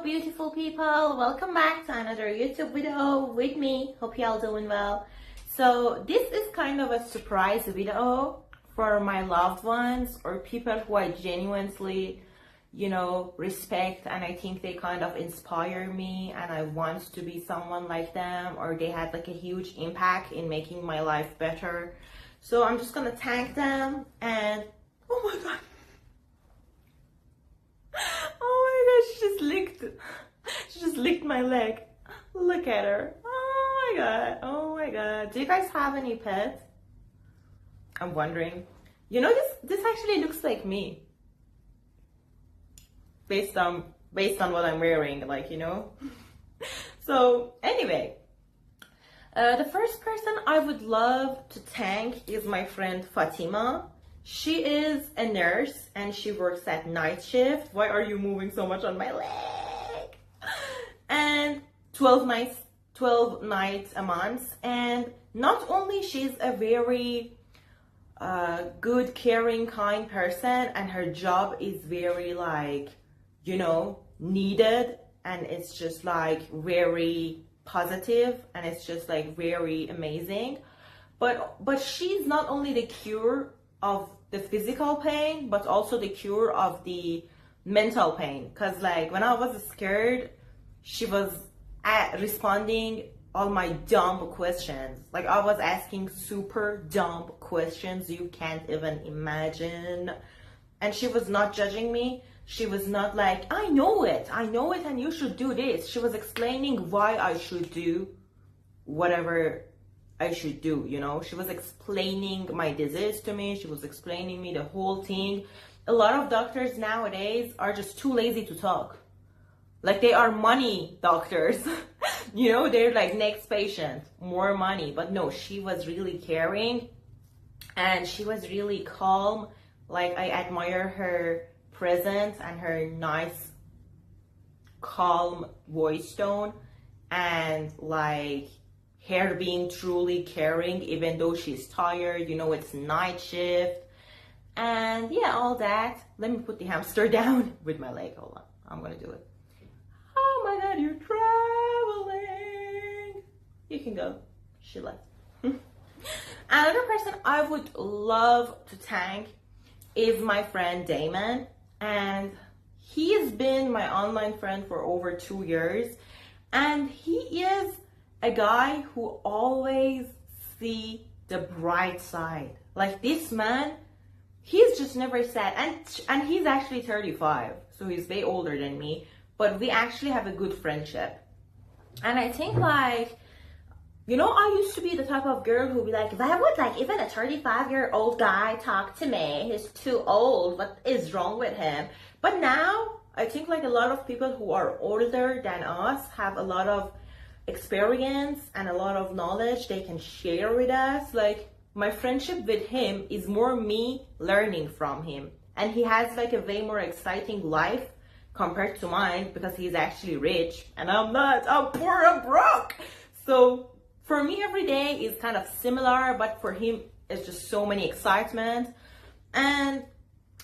beautiful people, welcome back to another YouTube video with me. Hope y'all doing well. So this is kind of a surprise video for my loved ones or people who I genuinely respect, and I think they kind of inspire me and I want to be someone like them, or they had like a huge impact in making my life better. So I'm just gonna thank them. And oh my god, she just licked my leg. Look at her. Oh my god. Do you guys have any pets? I'm wondering. This actually looks like me. Based on what I'm wearing, So anyway, the first person I would love to thank is my friend Fatima. She is a nurse and she works at night shift. Why are you moving so much on my leg? And 12 nights a month. And not only she's a very good, caring, kind person, and her job is very needed, and it's just very positive, and it's just very amazing. But she's not only the cure of the physical pain, but also the cure of the mental pain. Because when I was scared, she was responding all my dumb questions. I was asking super dumb questions you can't even imagine, and she was not judging me. She was not like, I know it and you should do this. She was explaining why I should do whatever I should do, She was explaining my disease to me. She was explaining me the whole thing. A lot of doctors nowadays are just too lazy to talk. They are money doctors. They're next patient, more money. But no, she was really caring and she was really calm. I admire her presence and her nice, calm voice tone, and her being truly caring even though she's tired. It's night shift, and yeah, all that. Let me put the hamster down with my leg. Hold on, I'm gonna do it. Oh my god, you're traveling. You can go. She left. Another person I would love to thank is my friend Damon, and he has been my online friend for over 2 years, and he is a guy who always see the bright side. This man, he's just never sad, and he's actually 35, so he's way older than me, but we actually have a good friendship. And I think I used to be the type of girl who'd be like, why would even a 35-year-old guy talk to me? He's too old. What is wrong with him? But now I think a lot of people who are older than us have a lot of experience and a lot of knowledge they can share with us. My friendship with him is more me learning from him, and he has a way more exciting life compared to mine, because he's actually rich and I'm not. I'm poor, I'm broke. So for me, every day is kind of similar, but for him, it's just so many excitement. And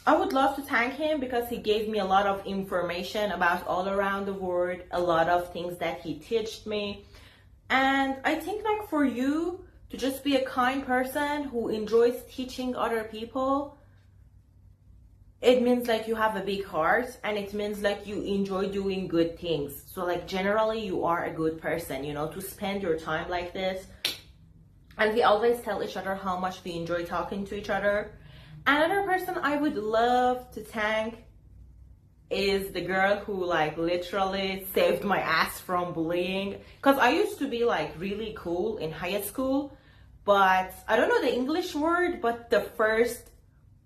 I would love to thank him because he gave me a lot of information about all around the world, a lot of things that he taught me. And I think for you to just be a kind person who enjoys teaching other people, it means you have a big heart, and it means you enjoy doing good things. So generally you are a good person, to spend your time like this. And we always tell each other how much we enjoy talking to each other. Another person I would love to thank is the girl who literally saved my ass from bullying. Because I used to be really cool in high school, but I don't know the English word, but the first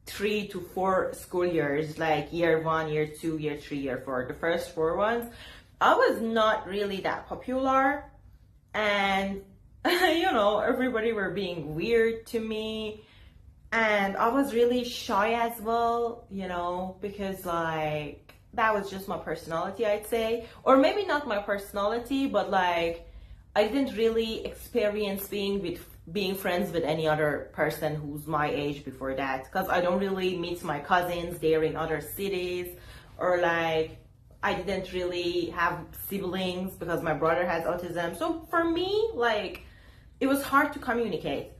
3 to 4 school years, year 1, year 2, year 3, year 4, the first 4 ones, I was not really that popular, and everybody were being weird to me, and I was really shy as well, because that was just my personality, I'd say. Or maybe not my personality, but I didn't really experience being friends with any other person who's my age before that, because I don't really meet my cousins. They're in other cities, or I didn't really have siblings because my brother has autism. So for me, like, it was hard to communicate.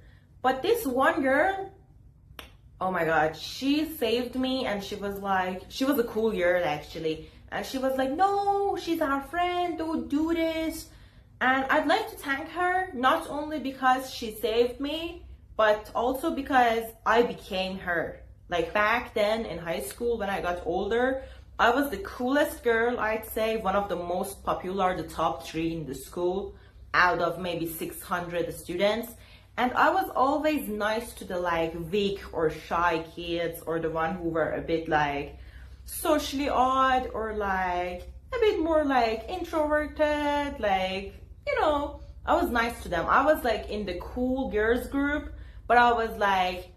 But this one girl, oh my God, she saved me. And she was like, she was a cool girl actually. And she was like, no, she's our friend, don't do this. And I'd like to thank her, not only because she saved me, but also because I became her. Like back then in high school, when I got older, I was the coolest girl, I'd say, one of the most popular, the top 3 in the school, out of maybe 600 students. And I was always nice to the like weak or shy kids, or the one who were a bit like socially odd, or like a bit more like introverted, like, you know, I was nice to them. I was like in the cool girls group, but I was like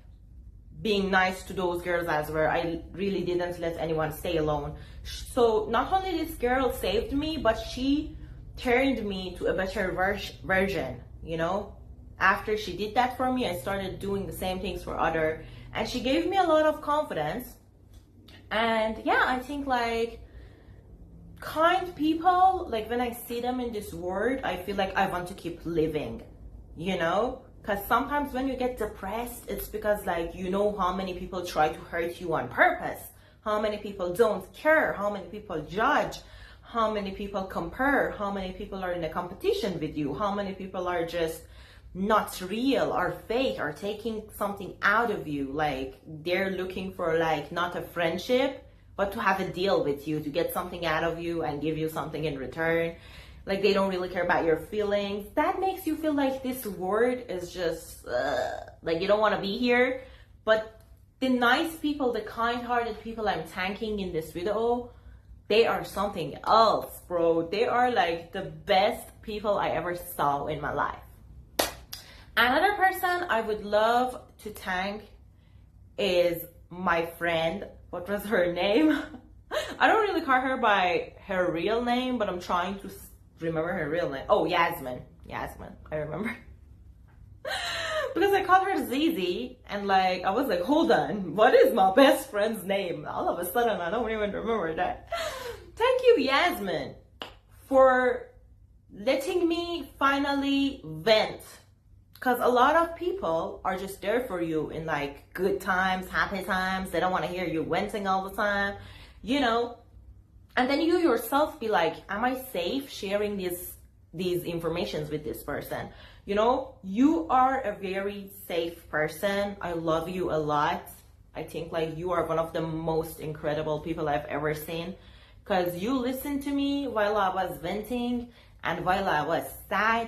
being nice to those girls as well. I really didn't let anyone stay alone. So not only this girl saved me, but she turned me to a better version, you know. After she did that for me, I started doing the same things for other, and she gave me a lot of confidence. And yeah, I think like kind people, like when I see them in this world, I feel like I want to keep living, you know. Because sometimes when you get depressed, it's because like, you know, how many people try to hurt you on purpose, how many people don't care, how many people judge, how many people compare, how many people are in a competition with you, how many people are just not real or fake or taking something out of you. Like they're looking for like not a friendship, but to have a deal with you, to get something out of you and give you something in return. Like they don't really care about your feelings. That makes you feel like this world is just like you don't want to be here. But the nice people, the kind-hearted people I'm thanking in this video, they are something else, bro. They are like the best people I ever saw in my life. Another person I would love to thank is my friend. What was her name? I don't really call her by her real name, but I'm trying to remember her real name. Oh, Yasmin, I remember. Because I called her Zizi, and like I was like, hold on, what is my best friend's name? All of a sudden I don't even remember that. Thank you, Yasmin, for letting me finally vent. Because a lot of people are just there for you in like good times, happy times. They don't want to hear you venting all the time, you know. And then you yourself be like, am I safe sharing these informations with this person? You know, you are a very safe person. I love you a lot. I think like you are one of the most incredible people I've ever seen, because you listened to me while I was venting and while I was sad.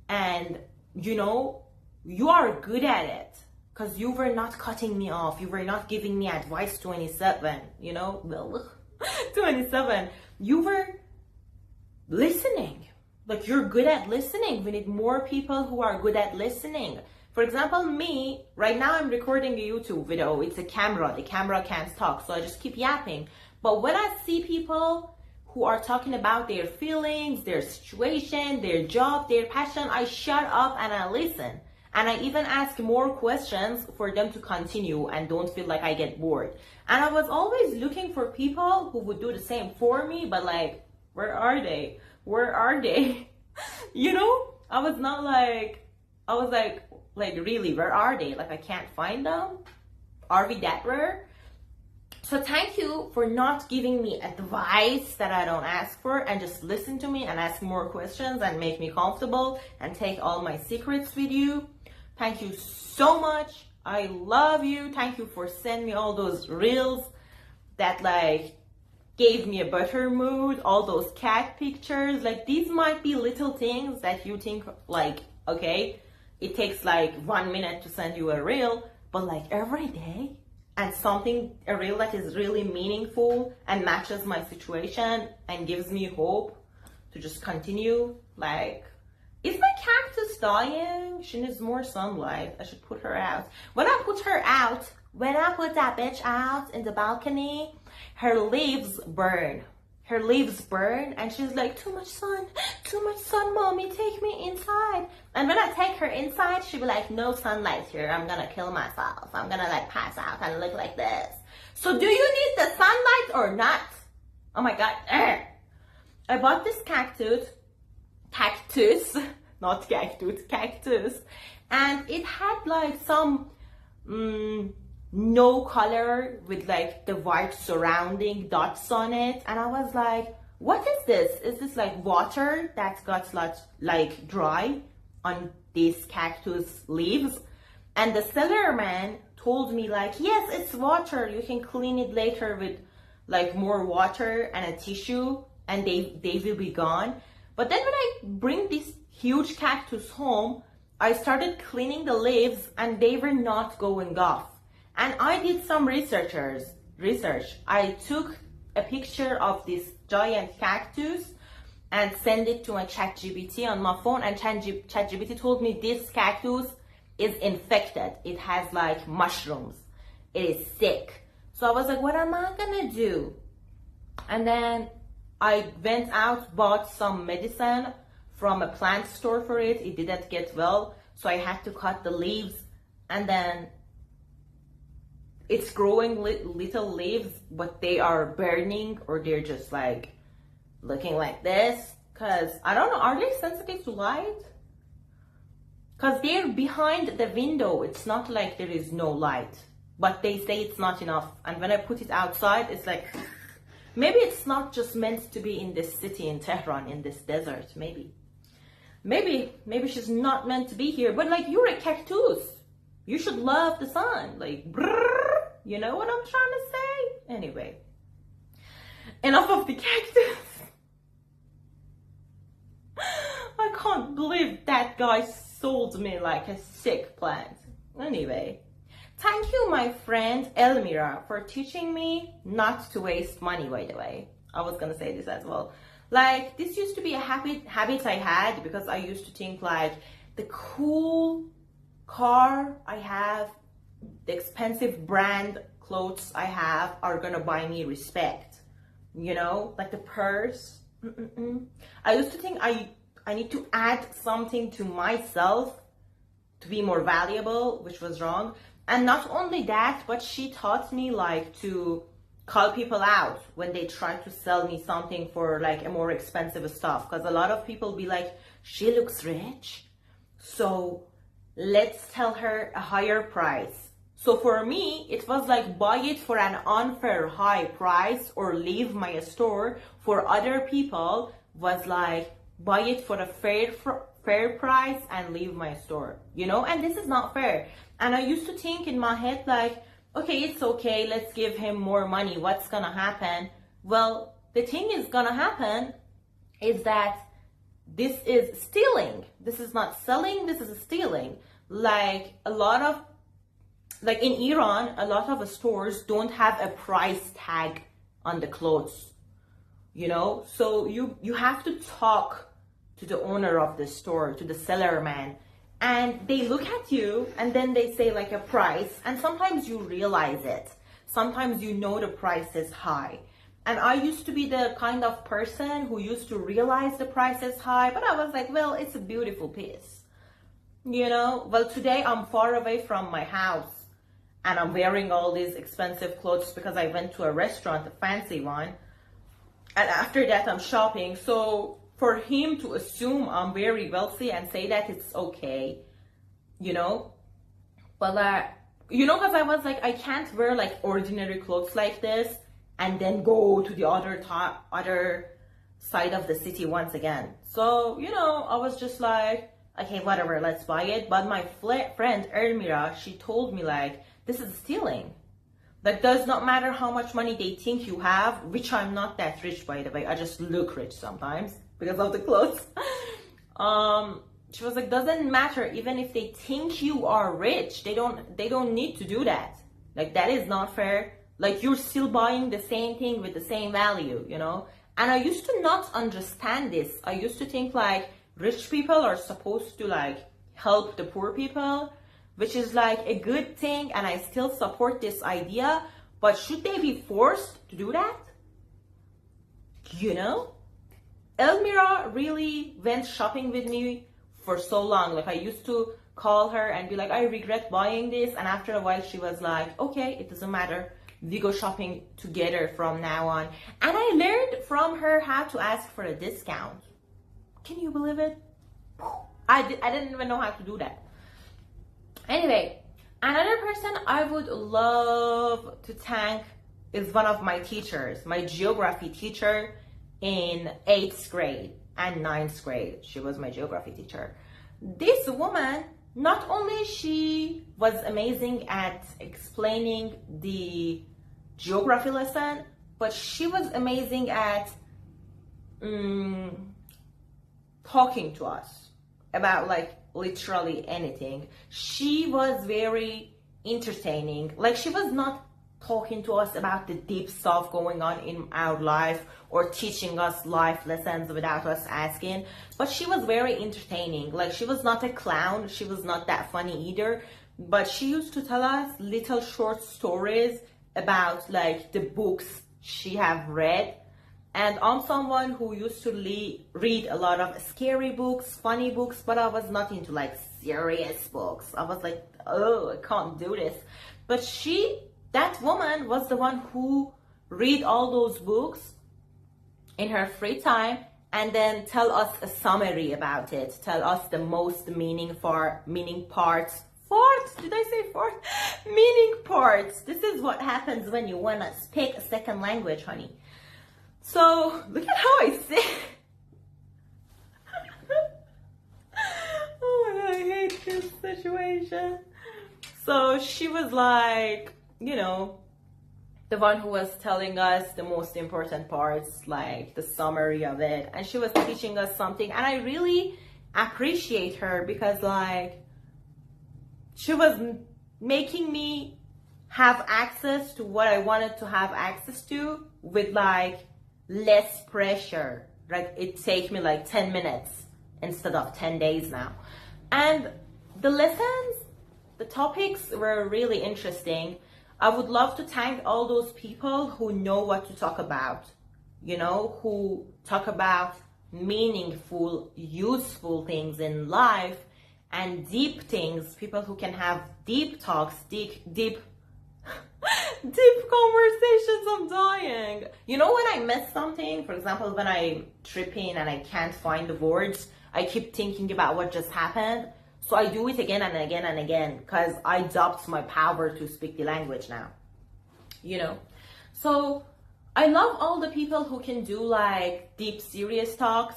And you know, you are good at it, because you were not cutting me off. You were not giving me advice 27, you know, 27. You were listening. Like, you're good at listening. We need more people who are good at listening. For example, me, right now I'm recording a YouTube video. It's a camera. The camera can't talk, so I just keep yapping. But when I see people who are talking about their feelings, their situation, their job, their passion, I shut up and I listen. And I even ask more questions for them to continue and don't feel like I get bored. And I was always looking for people who would do the same for me, but like, where are they? Where are they? You know, I was like, really, where are they? Like, I can't find them. Are we that rare? So thank you for not giving me advice that I don't ask for, and just listen to me and ask more questions and make me comfortable and take all my secrets with you. Thank you so much. I love you. Thank you for sending me all those reels that like gave me a better mood, all those cat pictures. Like, these might be little things that you think like, okay, it takes like 1 minute to send you a reel, but like every day, and a reel that is really meaningful and matches my situation and gives me hope to just continue. Like, is my cactus dying? She needs more sunlight. I should put her out. When I put that bitch out in the balcony, her leaves burn. And she's like, too much sun, mommy, take me inside. And when I take her inside, she'll be like, no sunlight here, I'm gonna kill myself, I'm gonna like pass out and look like this. So do you need the sunlight or not? Oh my god. I bought this cactus, not cactus, and it had like some no color with like the white surrounding dots on it, and I was like, what is this? Is this like water that got like dry on these cactus leaves? And the seller man told me like, yes, it's water, you can clean it later with like more water and a tissue and they will be gone. But then when I bring this huge cactus home, I started cleaning the leaves and they were not going off. And I did some research. I took a picture of this giant cactus and sent it to my ChatGPT on my phone, and ChatGPT told me this cactus is infected. It has like mushrooms. It is sick. So I was like, what am I gonna do? And then I went out, bought some medicine from a plant store for it. It didn't get well, so I had to cut the leaves, and then it's growing little leaves, but they are burning, or they're just like looking like this. Cause I don't know, are they sensitive to light? Cause they're behind the window. It's not like there is no light, but they say it's not enough. And when I put it outside, it's like, maybe it's not just meant to be in this city, in Tehran, in this desert. Maybe she's not meant to be here. But like, you're a cactus. You should love the sun. Like, brrr, you know what I'm trying to say? Anyway, enough of the cactus. I can't believe that guy sold me like a sick plant. Anyway, thank you, my friend Elmira, for teaching me not to waste money, by the way. I was gonna say this as well. Like, this used to be a habit I had, because I used to think like, the cool car I have, the expensive brand clothes I have are gonna buy me respect. You know, like the purse. I used to think I need to add something to myself to be more valuable, which was wrong. And not only that, but she taught me like to call people out when they try to sell me something for like a more expensive stuff. Because a lot of people be like, she looks rich, so let's tell her a higher price. So for me, it was like, buy it for an unfair high price or leave my store. For other people was like, buy it for a fair price and leave my store, you know? And this is not fair. And I used to think in my head like, okay, it's okay, let's give him more money. What's gonna happen? Well, the thing is gonna happen is that this is stealing. This is not selling, this is stealing. Like in Iran, a lot of stores don't have a price tag on the clothes, you know? So you have to talk to the owner of the store, to the seller man, and they look at you and then they say like a price, and sometimes you realize it. Sometimes you know the price is high. And I used to be the kind of person who used to realize the price is high, but I was like, well, it's a beautiful piece, you know? Well, today I'm far away from my house and I'm wearing all these expensive clothes because I went to a restaurant, a fancy one, and after that I'm shopping. So for him to assume I'm very wealthy and say that it's okay, you know? Well, you know, because I was like, I can't wear like ordinary clothes like this and then go to the other side of the city once again. So, you know, I was just like, okay, whatever, let's buy it. But my friend Elmira, she told me like, this is stealing. That does not matter how much money they think you have, which I'm not that rich, by the way. I just look rich sometimes because of the clothes. She was like, doesn't matter, even if they think you are rich, they don't need to do that. Like, that is not fair. Like, you're still buying the same thing with the same value, you know? And I used to not understand this. I used to think like rich people are supposed to like help the poor people, which is like a good thing, and I still support this idea, but should they be forced to do that? You know? Elmira really went shopping with me for so long. Like, I used to call her and be like, I regret buying this, and after a while she was like, okay, it doesn't matter. we go shopping together from now on. And I learned from her how to ask for a discount. Can you believe it? I didn't even know how to do that. Anyway, another person I would love to thank is one of my teachers, my geography teacher in 8th grade and 9th grade. She was my geography teacher. This woman, not only she was amazing at explaining the geography lesson, but she was amazing at talking to us about like literally anything. She was very entertaining. Like, she was not talking to us about the deep stuff going on in our life or teaching us life lessons without us asking, but she was very entertaining. Like, she was not a clown, she was not that funny either, but she used to tell us little short stories about like the books she have read. And I'm someone who used to read a lot of scary books, funny books, but I was not into like serious books. I was like, oh, I can't do this. But that woman was the one who read all those books in her free time and then tell us a summary about it. Tell us the most meaning parts. Did I say fart? Meaning parts. This is what happens when you want to speak a second language, honey. So, look at how I say. Oh my god, I hate this situation. So, she was like, you know, the one who was telling us the most important parts, like the summary of it. And she was teaching us something. And I really appreciate her because, like, she was making me have access to what I wanted to have access to with, like, less pressure. Like, it take me like 10 minutes instead of 10 days now. And the lessons, the topics were really interesting. I would love to thank all those people who know what to talk about, you know, who talk about meaningful, useful things in life and deep things, people who can have deep talks, deep conversations. I'm dying. You know, when I miss something, for example, when I'm tripping and I can't find the words, I keep thinking about what just happened. So I do it again and again and again because I doubt my power to speak the language now, you know. So I love all the people who can do like deep, serious talks.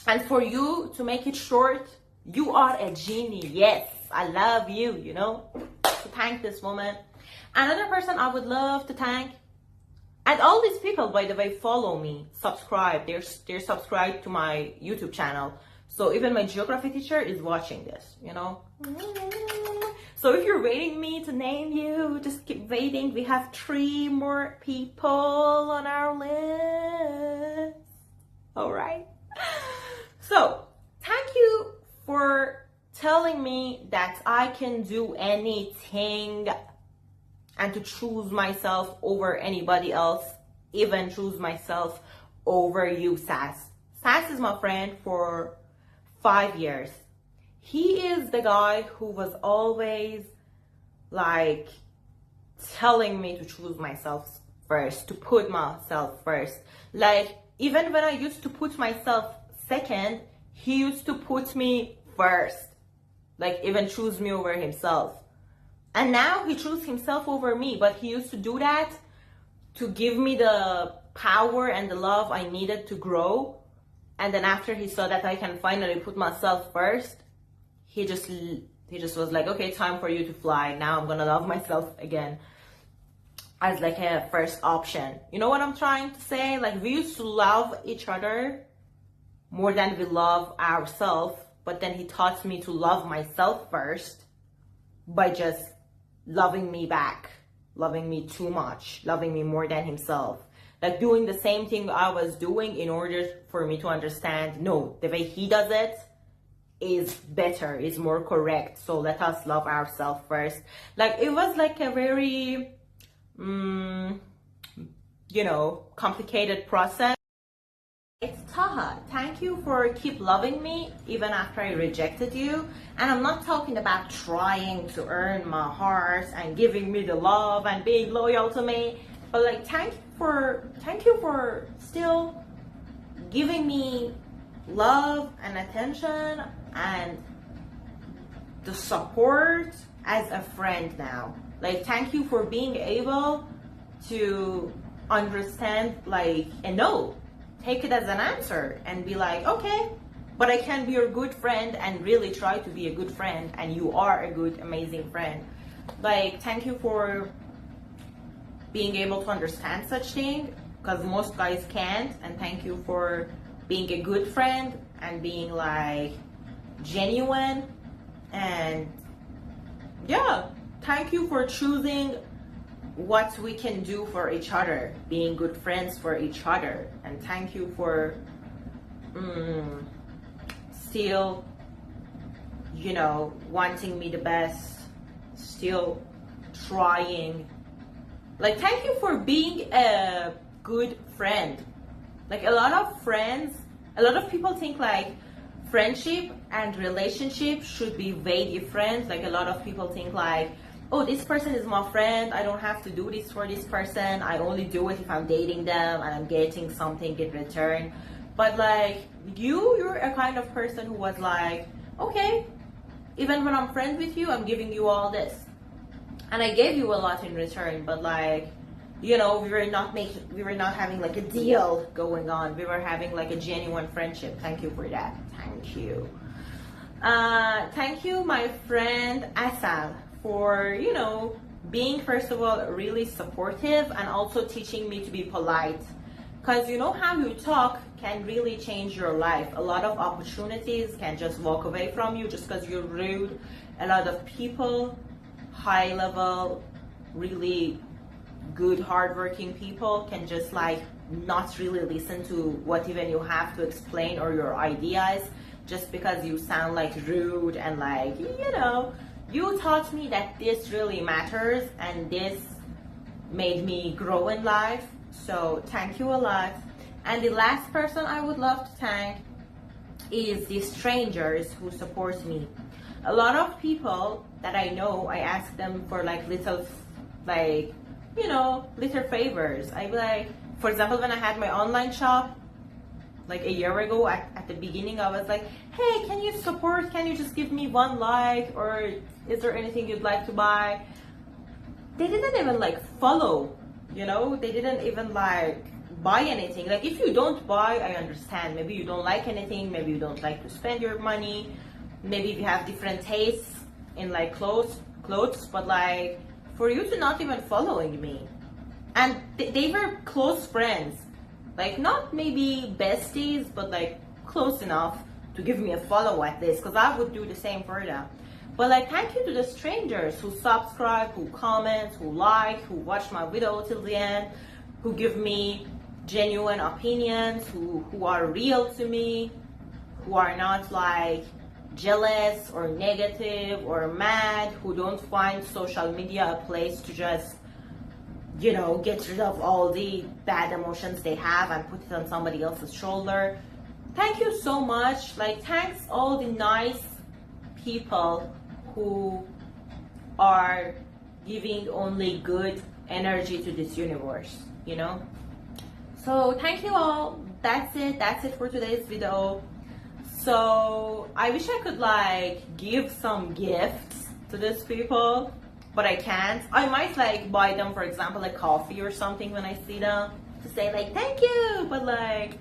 And for you to make it short, you are a genie. Yes, I love you, you know. To thank this woman. Another person I would love to thank, and all these people, by the way, follow me, subscribe. They're subscribed to my YouTube channel. So even my geography teacher is watching this, you know. So if you're waiting me to name you, just keep waiting. We have 3 more people on our list. All right. So thank you for telling me that I can do anything and to choose myself over anybody else, even choose myself over you, Sass. Sass is my friend for 5 years. He is the guy who was always like telling me to choose myself first, to put myself first. Like, even when I used to put myself second, he used to put me first. Like, even choose me over himself. And now he chose himself over me, but he used to do that to give me the power and the love I needed to grow. And then after he saw that I can finally put myself first, he just was like, okay, time for you to fly. Now I'm gonna love myself again as like a first option. You know what I'm trying to say? Like, we used to love each other more than we love ourselves, but then he taught me to love myself first by just loving me back, loving me too much, loving me more than himself. Like, doing the same thing I was doing in order for me to understand, no, the way he does it is better, is more correct. So let us love ourselves first. Like, it was like a very, you know, complicated process. It's Taha. Thank you for keep loving me even after I rejected you. And I'm not talking about trying to earn my heart and giving me the love and being loyal to me, but like thank you for still giving me love and attention and the support as a friend now. Like thank you for being able to understand like a no, take it as an answer and be like, okay, but I can be your good friend and really try to be a good friend, and you are a good, amazing friend. Like, thank you for being able to understand such thing, because most guys can't, and thank you for being a good friend and being like genuine, and yeah, thank you for choosing what we can do for each other, being good friends for each other, and thank you for still, you know, wanting me the best, still trying. Like, thank you for being a good friend. Like, a lot of people think like friendship and relationship should be way different. Like, a lot of people think like, oh, this person is my friend, I don't have to do this for this person, I only do it if I'm dating them and I'm getting something in return. But like, you're a kind of person who was like, okay, even when I'm friends with you, I'm giving you all this, and I gave you a lot in return, but like, you know, we were not having like a deal going on, we were having like a genuine friendship. Thank you for that. Thank you. Thank you, my friend Asal, for, you know, being, first of all, really supportive and also teaching me to be polite. Because you know how you talk can really change your life. A lot of opportunities can just walk away from you just because you're rude. A lot of people, high level, really good, hardworking people, can just like not really listen to what even you have to explain or your ideas, just because you sound like rude and like, you know. You taught me that this really matters, and this made me grow in life. So thank you a lot. And the last person I would love to thank is the strangers who support me. A lot of people that I know, I ask them for like little, like, you know, little favors. I like, for example, when I had my online shop, like a year ago, at the beginning, I was like, hey, can you support, can you just give me one like, or is there anything you'd like to buy? They didn't even like follow, you know, they didn't even like buy anything. Like, if you don't buy, I understand. Maybe you don't like anything, maybe you don't like to spend your money, maybe you have different tastes in like clothes, but like, for you to not even following me, and they were close friends, like not maybe besties, but like close enough to give me a follow at this, because I would do the same for them. But like, thank you to the strangers who subscribe, who comment, who like, who watch my video till the end, who give me genuine opinions, who are real to me, who are not like jealous or negative or mad, who don't find social media a place to just, you know, get rid of all the bad emotions they have and put it on somebody else's shoulder. Thank you so much. Like, thanks all the nice people who are giving only good energy to this universe, you know. So thank you all. That's it for today's video. So I wish I could like give some gifts to these people, but I can't. I might like buy them, for example, like coffee or something when I see them, to say like thank you. But like,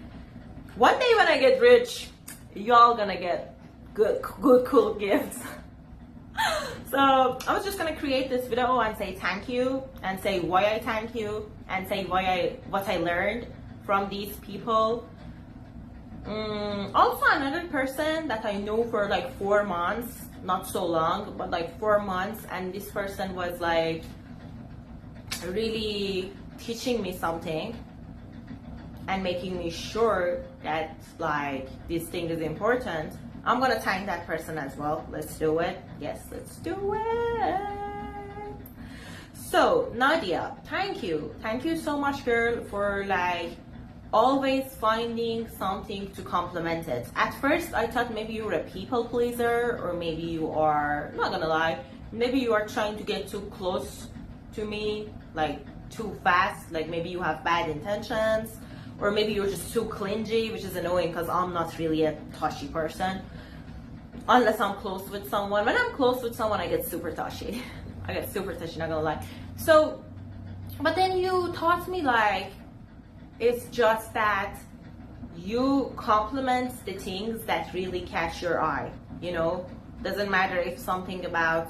one day when I get rich, y'all gonna get good cool gifts. So I was just gonna create this video and say thank you, and say why I thank you, and say what I learned from these people. Also, another person that I know for like 4 months, not so long, but like 4 months, and this person was like really teaching me something and making me sure that like this thing is important. I'm gonna thank that person as well. Let's do it. Yes, let's do it. So Nadia, thank you so much, girl, for like always finding something to compliment it. At first, I thought maybe you're a people pleaser, or maybe you are, not gonna lie, maybe you are trying to get too close to me, like too fast, like maybe you have bad intentions, or maybe you're just too clingy, which is annoying because I'm not really a touchy person. Unless I'm close with someone. When I'm close with someone, I get super touchy. I get super touchy, not gonna lie. So, but then you taught me like, it's just that you compliment the things that really catch your eye, you know? Doesn't matter if something about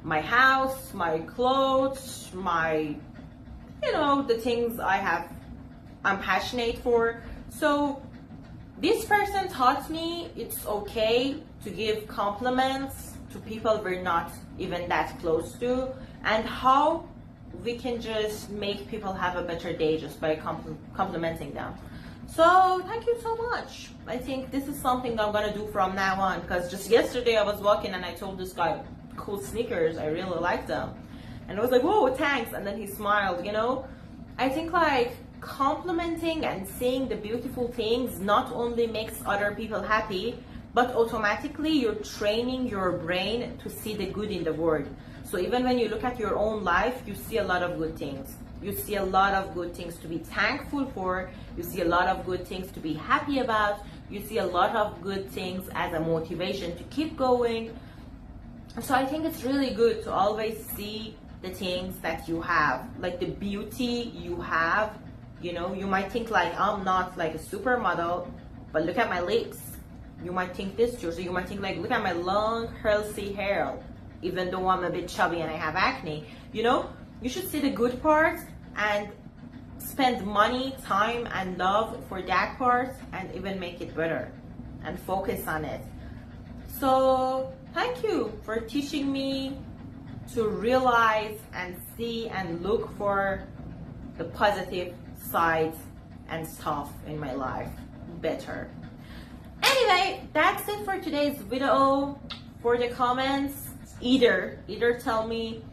my house, my clothes, my, you know, the things I'm passionate for. So this person taught me it's okay to give compliments to people we're not even that close to, and how we can just make people have a better day just by complimenting them. So thank you so much. I think this is something I'm gonna do from now on, because just yesterday I was walking and I told this guy, cool sneakers, I really like them, and I was like, whoa, thanks, and then he smiled, you know? I think like complimenting and saying the beautiful things not only makes other people happy, but automatically you're training your brain to see the good in the world. So even when you look at your own life, you see a lot of good things. You see a lot of good things to be thankful for. You see a lot of good things to be happy about. You see a lot of good things as a motivation to keep going. So I think it's really good to always see the things that you have, like the beauty you have. You know, you might think like, I'm not like a supermodel, but look at my lips. You might think this too. So you might think like, look at my long, healthy hair, even though I'm a bit chubby and I have acne. You know, you should see the good part and spend money, time, and love for that part, and even make it better and focus on it. So thank you for teaching me to realize and see and look for the positive sides and stuff in my life better. Anyway, that's it for today's video. For the comments, either tell me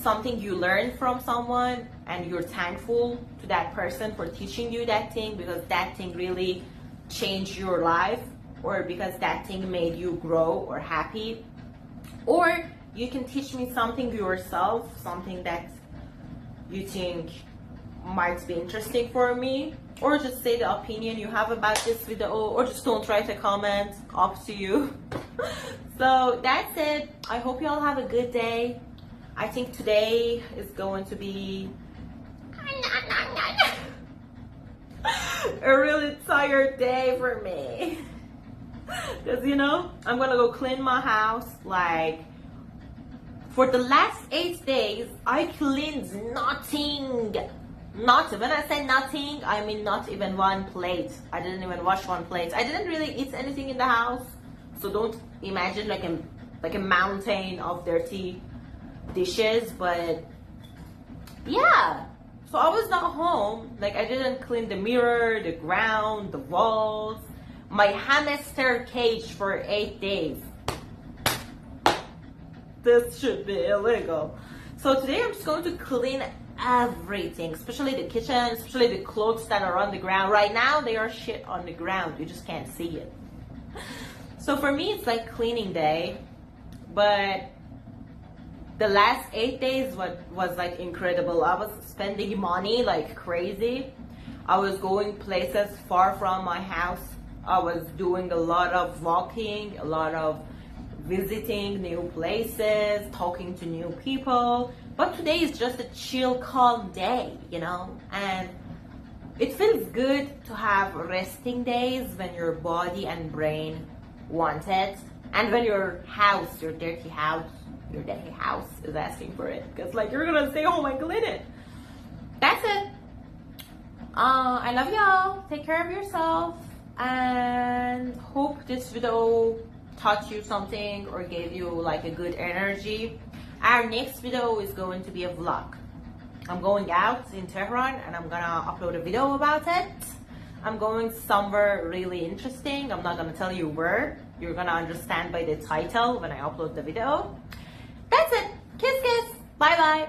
something you learned from someone and you're thankful to that person for teaching you that thing because that thing really changed your life, or because that thing made you grow or happy. Or you can teach me something yourself, something that you think might be interesting for me, or just say the opinion you have about this video, or just don't write a comment, up to you. So that's it. I hope you all have a good day. I think today is going to be a really tired day for me. Because, you know, I'm gonna go clean my house. Like, for the last 8 days, I cleaned nothing. Not, when I say nothing, I mean not even one plate. I didn't even wash one plate. I didn't really eat anything in the house. So don't imagine like a mountain of dirty dishes. But yeah, so I was not home. Like, I didn't clean the mirror, the ground, the walls, my hamster cage for 8 days. This should be illegal. So today I'm just going to clean everything, especially the kitchen, especially the clothes that are on the ground. Right now they are shit on the ground, you just can't see it. So for me it's like cleaning day, but the last 8 days was like incredible. I was spending money like crazy. I was going places far from my house. I was doing a lot of walking, a lot of visiting new places, talking to new people. But today is just a chill, calm day, you know? And it feels good to have resting days when your body and brain want it. And when your dirty house is asking for it. Because like, you're gonna stay home and clean it. That's it. I love y'all. Take care of yourself. And hope this video taught you something or gave you like a good energy. Our next video is going to be a vlog. I'm going out in Tehran and I'm gonna upload a video about it. I'm going somewhere really interesting. I'm not gonna tell you where. You're gonna understand by the title when I upload the video. That's it. Kiss kiss. Bye bye.